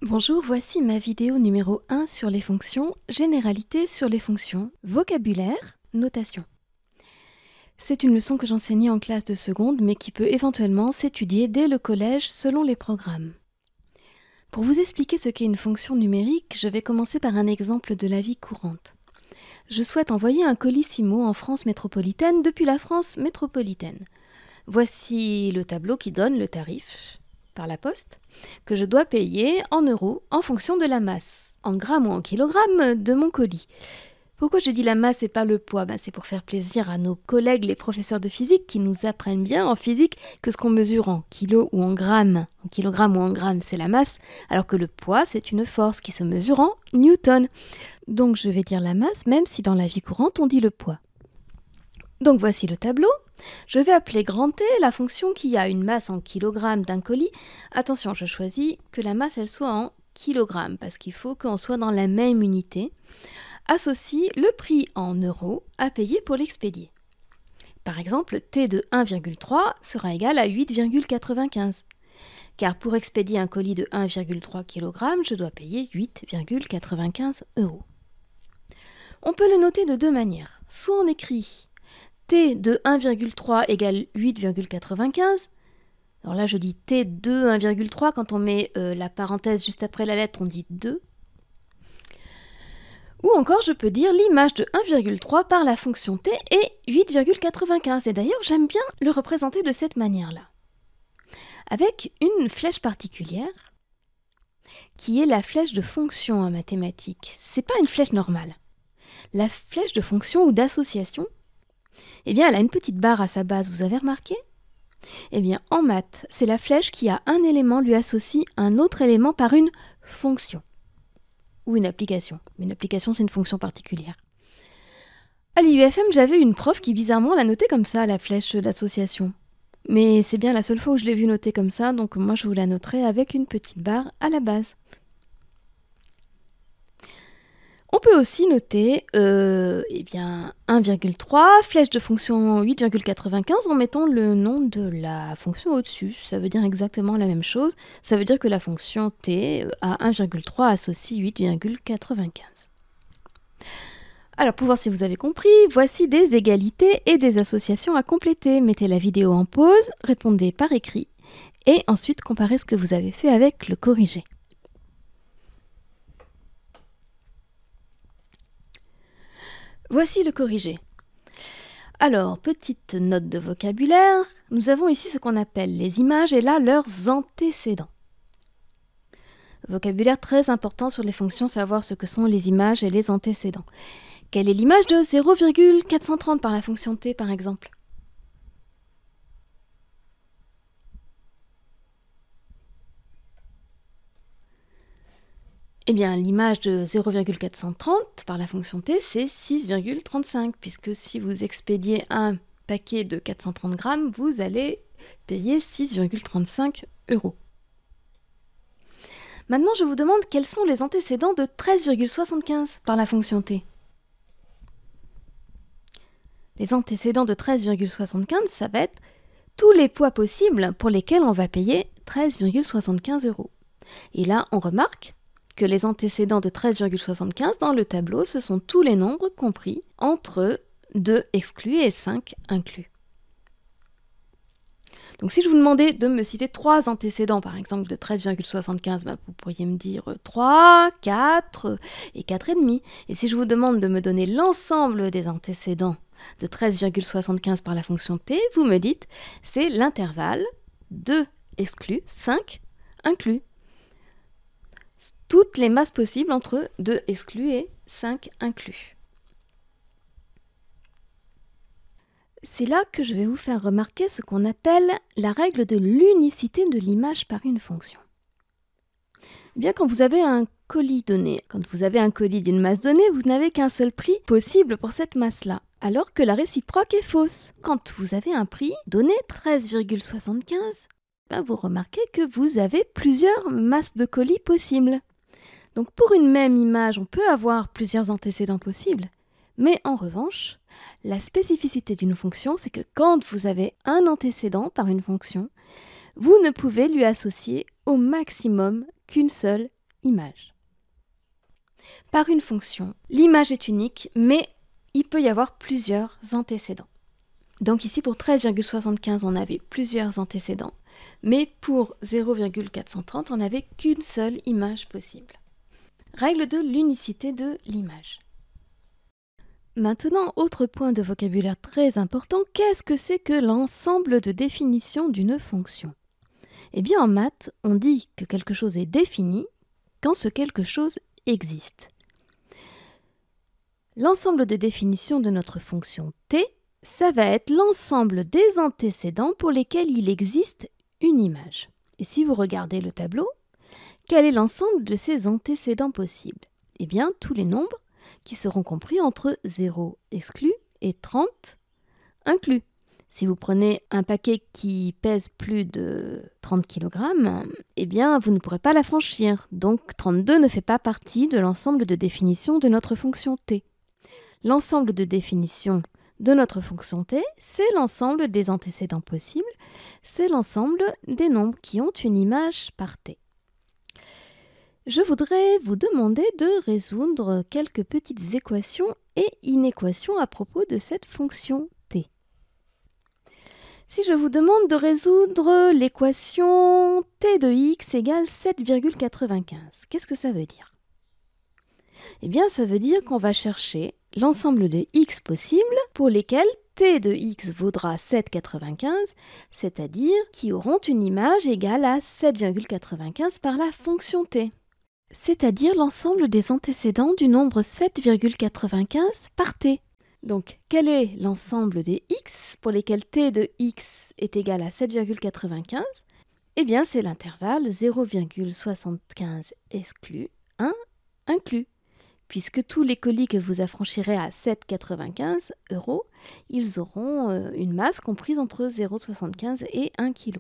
Bonjour, voici ma vidéo numéro 1 sur les fonctions, généralité sur les fonctions, vocabulaire, notation. C'est une leçon que j'enseignais en classe de seconde, mais qui peut éventuellement s'étudier dès le collège selon les programmes. Pour vous expliquer ce qu'est une fonction numérique, je vais commencer par un exemple de la vie courante. Je souhaite envoyer un colissimo en France métropolitaine depuis la France métropolitaine. Voici le tableau qui donne le tarif par la poste que je dois payer en euros en fonction de la masse, en grammes ou en kilogrammes de mon colis. Pourquoi je dis la masse et pas le poids? C'est pour faire plaisir à nos collègues les professeurs de physique qui nous apprennent bien en physique que ce qu'on mesure en kilos ou en grammes, en kilogrammes ou en grammes, c'est la masse, alors que le poids, c'est une force qui se mesure en newtons. Donc je vais dire la masse, même si dans la vie courante, on dit le poids. Donc voici le tableau. Je vais appeler grand T la fonction qui a une masse en kilogrammes d'un colis. Attention, je choisis que la masse elle soit en kilogrammes parce qu'il faut qu'on soit dans la même unité. Associe le prix en euros à payer pour l'expédier. Par exemple, T de 1,3 sera égal à 8,95. Car pour expédier un colis de 1,3 kg, je dois payer 8,95 euros. On peut le noter de deux manières. Soit on écrit T de 1,3 égale 8,95. Alors là, je dis T de 1,3. Quand on met la parenthèse juste après la lettre, on dit 2. Ou encore, je peux dire l'image de 1,3 par la fonction T est 8,95. Et d'ailleurs, j'aime bien le représenter de cette manière-là. Avec une flèche particulière, qui est la flèche de fonction en mathématiques. Ce n'est pas une flèche normale. La flèche de fonction ou d'association, eh bien, elle a une petite barre à sa base, vous avez remarqué? Eh bien, en maths, c'est la flèche qui a un élément lui associe un autre élément par une fonction. Ou une application. Une application, c'est une fonction particulière. À l'IUFM, j'avais une prof qui bizarrement l'a notée comme ça, la flèche d'association. Mais c'est bien la seule fois où je l'ai vue notée comme ça, donc moi je vous la noterai avec une petite barre à la base. On peut aussi noter 1,3, flèche de fonction 8,95 en mettant le nom de la fonction au-dessus. Ça veut dire exactement la même chose. Ça veut dire que la fonction t à 1,3 associe 8,95. Alors pour voir si vous avez compris, voici des égalités et des associations à compléter. Mettez la vidéo en pause, répondez par écrit et ensuite comparez ce que vous avez fait avec le corrigé. Voici le corrigé. Alors, petite note de vocabulaire, nous avons ici ce qu'on appelle les images et là leurs antécédents. Vocabulaire très important sur les fonctions, savoir ce que sont les images et les antécédents. Quelle est l'image de 0,430 par la fonction t par exemple? Eh bien, l'image de 0,430 par la fonction t, c'est 6,35, puisque si vous expédiez un paquet de 430 grammes, vous allez payer 6,35 euros. Maintenant, je vous demande quels sont les antécédents de 13,75 par la fonction t. Les antécédents de 13,75, ça va être tous les poids possibles pour lesquels on va payer 13,75 euros. Et là, on remarque que les antécédents de 13,75 dans le tableau, ce sont tous les nombres compris entre 2 exclus et 5 inclus. Donc si je vous demandais de me citer 3 antécédents, par exemple de 13,75, vous pourriez me dire 3, 4 et 4,5. Et si je vous demande de me donner l'ensemble des antécédents de 13,75 par la fonction t, vous me dites c'est l'intervalle 2 exclus, 5 inclus. Toutes les masses possibles entre 2 exclus et 5 inclus. C'est là que je vais vous faire remarquer ce qu'on appelle la règle de l'unicité de l'image par une fonction. Bien quand vous avez un colis donné, quand vous avez un colis d'une masse donnée, vous n'avez qu'un seul prix possible pour cette masse-là, alors que la réciproque est fausse. Quand vous avez un prix donné 13,75, vous remarquez que vous avez plusieurs masses de colis possibles. Donc pour une même image, on peut avoir plusieurs antécédents possibles, mais en revanche, la spécificité d'une fonction, c'est que quand vous avez un antécédent par une fonction, vous ne pouvez lui associer au maximum qu'une seule image. Par une fonction, l'image est unique, mais il peut y avoir plusieurs antécédents. Donc ici, pour 13,75, on avait plusieurs antécédents, mais pour 0,430, on n'avait qu'une seule image possible. Règle de l'unicité de l'image. Maintenant, autre point de vocabulaire très important, qu'est-ce que c'est que l'ensemble de définition d'une fonction? Eh bien, en maths, on dit que quelque chose est défini quand ce quelque chose existe. L'ensemble de définition de notre fonction t, ça va être l'ensemble des antécédents pour lesquels il existe une image. Et si vous regardez le tableau, quel est l'ensemble de ces antécédents possibles? Eh bien, tous les nombres qui seront compris entre 0 exclu et 30 inclus. Si vous prenez un paquet qui pèse plus de 30 kg, eh bien, vous ne pourrez pas la franchir. Donc, 32 ne fait pas partie de l'ensemble de définition de notre fonction t. L'ensemble de définition de notre fonction t, c'est l'ensemble des antécédents possibles, c'est l'ensemble des nombres qui ont une image par t. Je voudrais vous demander de résoudre quelques petites équations et inéquations à propos de cette fonction t. Si je vous demande de résoudre l'équation t de x égale 7,95, qu'est-ce que ça veut dire? Eh bien, ça veut dire qu'on va chercher l'ensemble de x possibles pour lesquels t de x vaudra 7,95, c'est-à-dire qui auront une image égale à 7,95 par la fonction t. C'est-à-dire l'ensemble des antécédents du nombre 7,95 par t. Donc, quel est l'ensemble des x pour lesquels t de x est égal à 7,95? Eh bien, c'est l'intervalle 0,75 exclu 1 inclus. Puisque tous les colis que vous affranchirez à 7,95 €, ils auront une masse comprise entre 0,75 et 1 kg.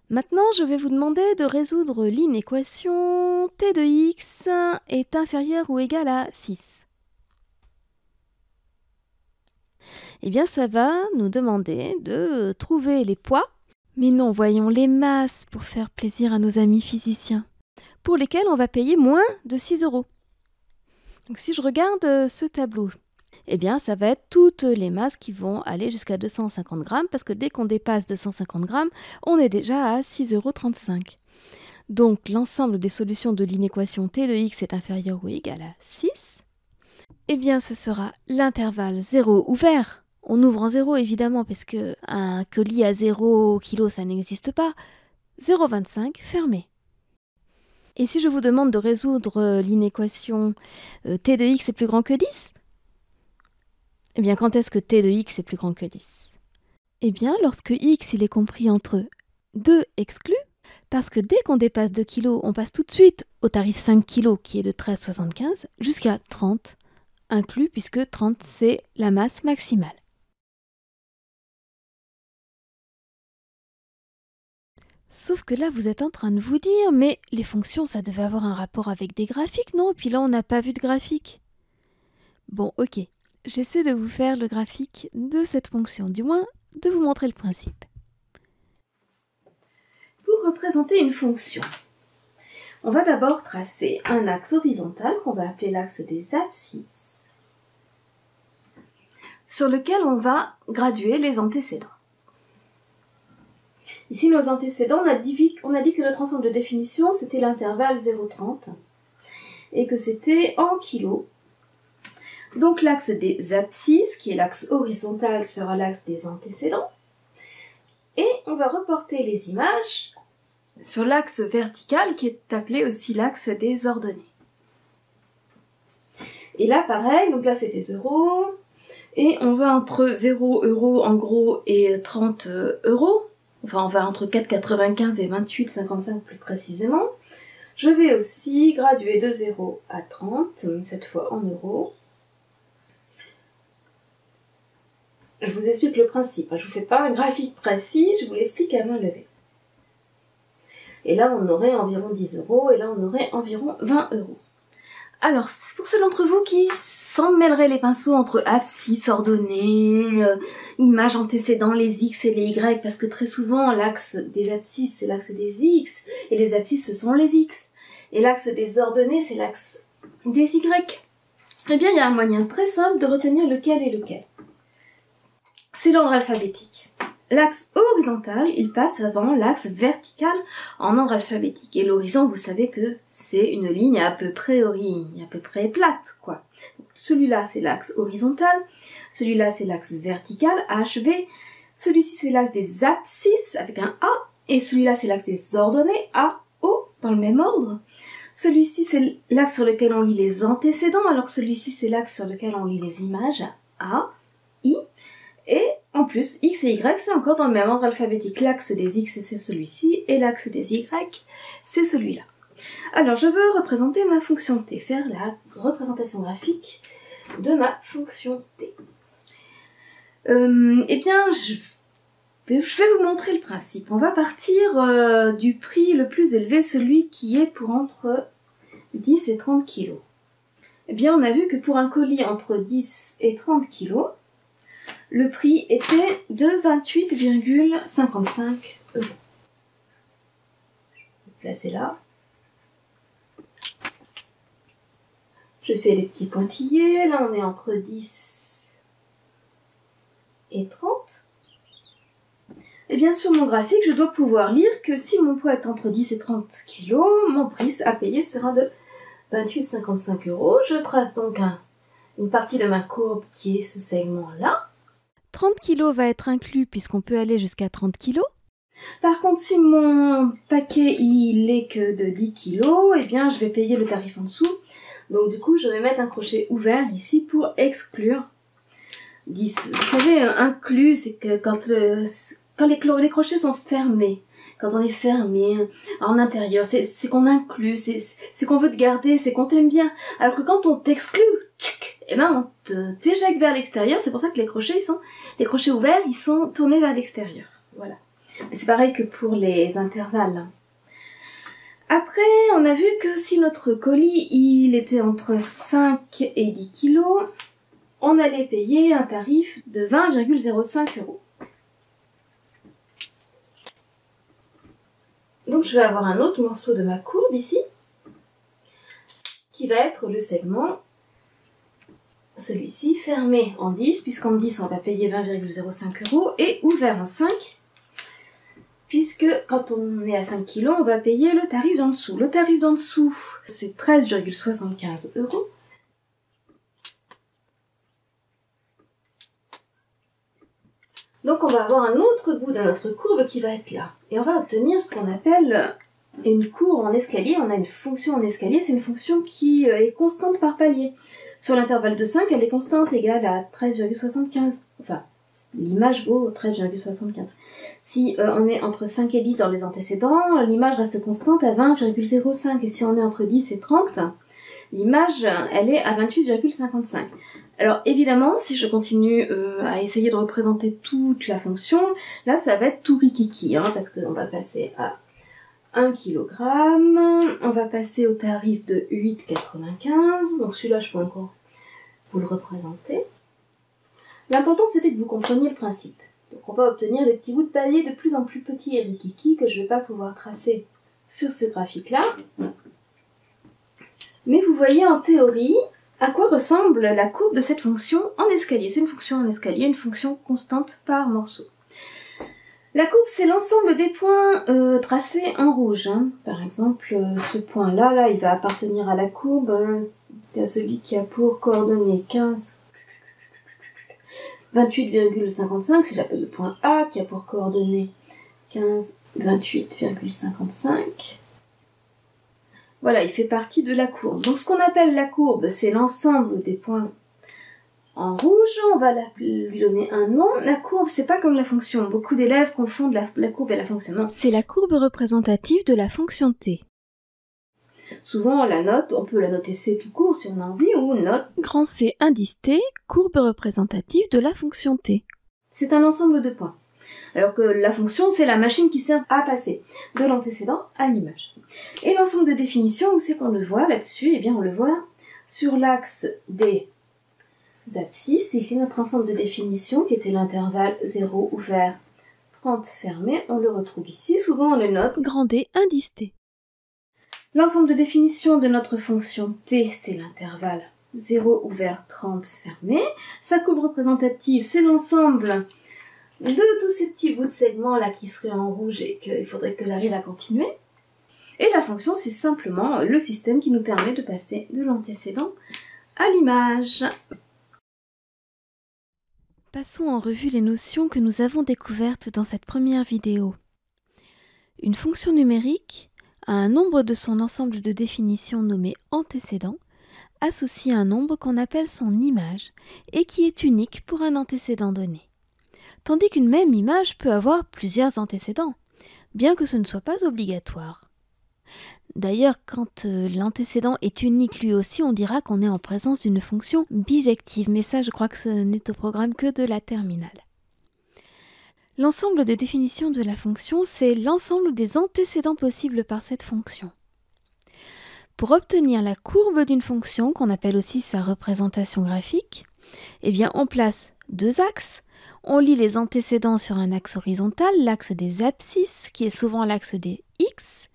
Maintenant, je vais vous demander de résoudre l'inéquation t de x est inférieur ou égal à 6. Eh bien, ça va nous demander de trouver les poids, mais non, voyons les masses pour faire plaisir à nos amis physiciens, pour lesquels on va payer moins de 6 €. Donc si je regarde ce tableau, eh bien ça va être toutes les masses qui vont aller jusqu'à 250 grammes, parce que dès qu'on dépasse 250 grammes, on est déjà à 6,35 €. Donc l'ensemble des solutions de l'inéquation t de x est inférieur ou égal à 6. Eh bien ce sera l'intervalle 0 ouvert. On ouvre en 0 évidemment, parce qu'un colis à 0 kg ça n'existe pas. 0,25 fermé. Et si je vous demande de résoudre l'inéquation t de x est plus grand que 10, eh bien, quand est-ce que t de x est plus grand que 10? Eh bien, lorsque x il est compris entre 2 exclus, parce que dès qu'on dépasse 2 kg, on passe tout de suite au tarif 5 kg qui est de 13,75 jusqu'à 30 inclus, puisque 30 c'est la masse maximale. Sauf que là, vous êtes en train de vous dire, mais les fonctions, ça devait avoir un rapport avec des graphiques, non? Et puis là, on n'a pas vu de graphique. Bon, ok. J'essaie de vous faire le graphique de cette fonction, du moins de vous montrer le principe. Pour représenter une fonction, on va d'abord tracer un axe horizontal qu'on va appeler l'axe des abscisses, sur lequel on va graduer les antécédents. Ici, nos antécédents, on a dit que notre ensemble de définition, c'était l'intervalle 0,30 et que c'était en kilos. Donc l'axe des abscisses, qui est l'axe horizontal, sera l'axe des antécédents. Et on va reporter les images sur l'axe vertical, qui est appelé aussi l'axe des ordonnées. Et là, pareil, donc là c'est des euros. Et on va entre 0 € en gros et 30 €. Enfin, on va entre 4,95 et 28,55 plus précisément. Je vais aussi graduer de 0 à 30, cette fois en euros. Je vous explique le principe. Je ne vous fais pas un graphique précis, je vous l'explique à main levée. Et là, on aurait environ 10 € et là, on aurait environ 20 €. Alors, pour ceux d'entre vous qui s'en mêleraient les pinceaux entre abscisse, ordonnées, images antécédents, les x et les y, parce que très souvent, l'axe des abscisses, c'est l'axe des x, et les abscisses, ce sont les x. et l'axe des ordonnées, c'est l'axe des Y. Eh bien, il y a un moyen très simple de retenir lequel est lequel. C'est l'ordre alphabétique. L'axe horizontal, il passe avant l'axe vertical en ordre alphabétique. Et l'horizon, vous savez que c'est une ligne à peu près plate, quoi. Celui-là, c'est l'axe horizontal. Celui-là, c'est l'axe vertical, HV. Celui-ci, c'est l'axe des abscisses, avec un A. Et celui-là, c'est l'axe des ordonnées, A, O, dans le même ordre. Celui-ci, c'est l'axe sur lequel on lit les antécédents, alors que celui-ci, c'est l'axe sur lequel on lit les images, A, I. Et en plus, X et Y, c'est encore dans le même ordre alphabétique. L'axe des X, c'est celui-ci, et l'axe des Y, c'est celui-là. Alors, je veux représenter ma fonction T, faire la représentation graphique de ma fonction T. Eh bien, je vais vous montrer le principe. On va partir du prix le plus élevé, celui qui est pour entre 10 et 30 kg. Eh bien, on a vu que pour un colis entre 10 et 30 kg, le prix était de 28,55 €. Je vais placer là. Je fais les petits pointillés. Là, on est entre 10 et 30. Et bien, sur mon graphique, je dois pouvoir lire que si mon poids est entre 10 et 30 kg, mon prix à payer sera de 28,55 €. Je trace donc une partie de ma courbe qui est ce segment-là. 30 kg va être inclus puisqu'on peut aller jusqu'à 30 kg. Par contre, si mon paquet il est que de 10 kg, eh bien je vais payer le tarif en dessous. Donc du coup, je vais mettre un crochet ouvert ici pour exclure 10. Vous savez, inclus, c'est que quand les crochets sont fermés, quand on est fermé en intérieur, c'est qu'on inclut, c'est qu'on veut te garder, c'est qu'on t'aime bien. Alors que quand on t'exclut, eh ben on t'éjecte vers l'extérieur. C'est pour ça que les crochets ouverts, ils sont tournés vers l'extérieur. Voilà. Mais c'est pareil que pour les intervalles. Après, on a vu que si notre colis il était entre 5 et 10 kg, on allait payer un tarif de 20,05 €. Donc je vais avoir un autre morceau de ma courbe ici, qui va être le segment, celui-ci, fermé en 10, puisqu'en 10 on va payer 20,05 €, et ouvert en 5, puisque quand on est à 5 kg, on va payer le tarif d'en dessous. Le tarif d'en dessous, c'est 13,75 €. Donc on va avoir un autre bout de notre courbe qui va être là. Et on va obtenir ce qu'on appelle une courbe en escalier. On a une fonction en escalier, c'est une fonction qui est constante par palier. Sur l'intervalle de 5, elle est constante, égale à 13,75. Enfin, l'image vaut 13,75. Si on est entre 5 et 10 dans les antécédents, l'image reste constante à 20,05. Et si on est entre 10 et 30, l'image, elle est à 28,55. Alors évidemment, si je continue à essayer de représenter toute la fonction, là ça va être tout rikiki, hein, parce qu'on va passer à 1 kg, on va passer au tarif de 8,95, donc celui-là je peux encore vous le représenter. L'important c'était que vous compreniez le principe. Donc on va obtenir le petit bout de palier de plus en plus petit et rikiki que je ne vais pas pouvoir tracer sur ce graphique-là. Mais vous voyez en théorie à quoi ressemble la courbe de cette fonction en escalier. C'est une fonction en escalier, une fonction constante par morceau. La courbe, c'est l'ensemble des points tracés en rouge. Hein. Par exemple, ce point-là, là, il va appartenir à la courbe, à celui qui a pour coordonnées 28,55, c'est l'appel de point A, qui a pour coordonnées 28,55. Voilà, il fait partie de la courbe. Donc ce qu'on appelle la courbe, c'est l'ensemble des points en rouge. On va lui donner un nom. La courbe, c'est pas comme la fonction. Beaucoup d'élèves confondent la courbe et la fonction. Non. C'est la courbe représentative de la fonction T. Souvent, on peut la noter C tout court si on a envie, ou note grand C indice T, courbe représentative de la fonction T. C'est un ensemble de points. Alors que la fonction, c'est la machine qui sert à passer de l'antécédent à l'image. Et l'ensemble de définition, où c'est qu'on le voit là-dessus? Eh bien, on le voit sur l'axe des abscisses. C'est ici notre ensemble de définition qui était l'intervalle 0 ouvert, 30 fermé. On le retrouve ici. Souvent, on le note grand D indice T. L'ensemble de définition de notre fonction t, c'est l'intervalle 0 ouvert, 30 fermé. Sa courbe représentative, c'est l'ensemble de tous ces petits bouts de segments là qui seraient en rouge et qu'il faudrait que j'arrive à continuer. Et la fonction, c'est simplement le système qui nous permet de passer de l'antécédent à l'image. Passons en revue les notions que nous avons découvertes dans cette première vidéo. Une fonction numérique a un nombre de son ensemble de définitions nommé antécédent, associé à un nombre qu'on appelle son image et qui est unique pour un antécédent donné. Tandis qu'une même image peut avoir plusieurs antécédents, bien que ce ne soit pas obligatoire. D'ailleurs, quand l'antécédent est unique lui aussi, on dira qu'on est en présence d'une fonction bijective, mais ça je crois que ce n'est au programme que de la terminale. L'ensemble de définition de la fonction, c'est l'ensemble des antécédents possibles par cette fonction. Pour obtenir la courbe d'une fonction, qu'on appelle aussi sa représentation graphique, eh bien on place deux axes. On lit les antécédents sur un axe horizontal, l'axe des abscisses, qui est souvent l'axe des x,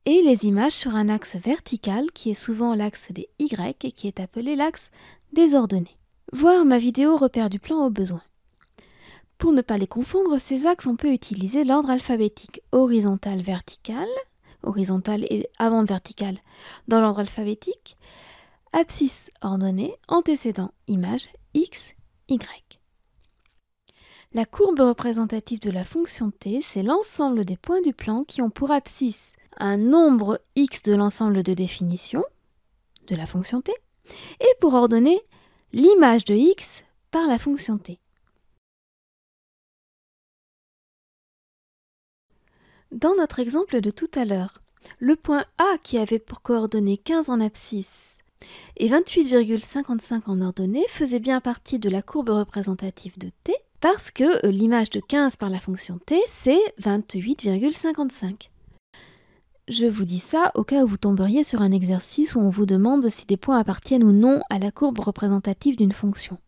et les images sur un axe vertical, qui est souvent l'axe des y et qui est appelé l'axe des ordonnées. Voir ma vidéo repère du plan au besoin. Pour ne pas les confondre, ces axes, on peut utiliser l'ordre alphabétique horizontal-vertical, horizontal et avant vertical dans l'ordre alphabétique, abscisse ordonnée, antécédent image x, y. La courbe représentative de la fonction t, c'est l'ensemble des points du plan qui ont pour abscisse un nombre x de l'ensemble de définition de la fonction t, et pour ordonner l'image de x par la fonction t. Dans notre exemple de tout à l'heure, le point A qui avait pour coordonnées 15 en abscisse et 28,55 en ordonnée faisait bien partie de la courbe représentative de t parce que l'image de 15 par la fonction t, c'est 28,55. Je vous dis ça au cas où vous tomberiez sur un exercice où on vous demande si des points appartiennent ou non à la courbe représentative d'une fonction.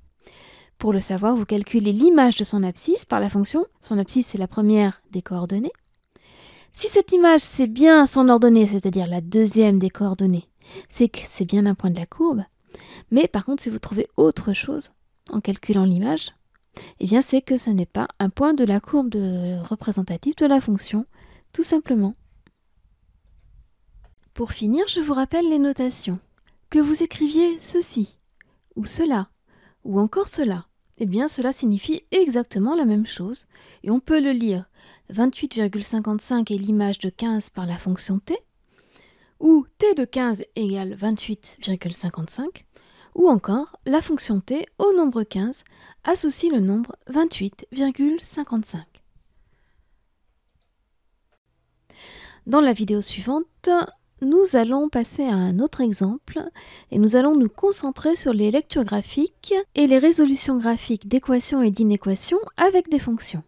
Pour le savoir, vous calculez l'image de son abscisse par la fonction. Son abscisse, c'est la première des coordonnées. Si cette image, c'est bien son ordonnée, c'est-à-dire la deuxième des coordonnées, c'est que c'est bien un point de la courbe. Mais par contre, si vous trouvez autre chose en calculant l'image, eh bien c'est que ce n'est pas un point de la courbe représentative de la fonction, tout simplement. Pour finir, je vous rappelle les notations. Que vous écriviez ceci, ou cela, ou encore cela, eh bien cela signifie exactement la même chose, et on peut le lire 28,55 est l'image de 15 par la fonction t, ou t de 15 égale 28,55, ou encore la fonction t au nombre 15 associe le nombre 28,55. Dans la vidéo suivante, nous allons passer à un autre exemple et nous allons nous concentrer sur les lectures graphiques et les résolutions graphiques d'équations et d'inéquations avec des fonctions.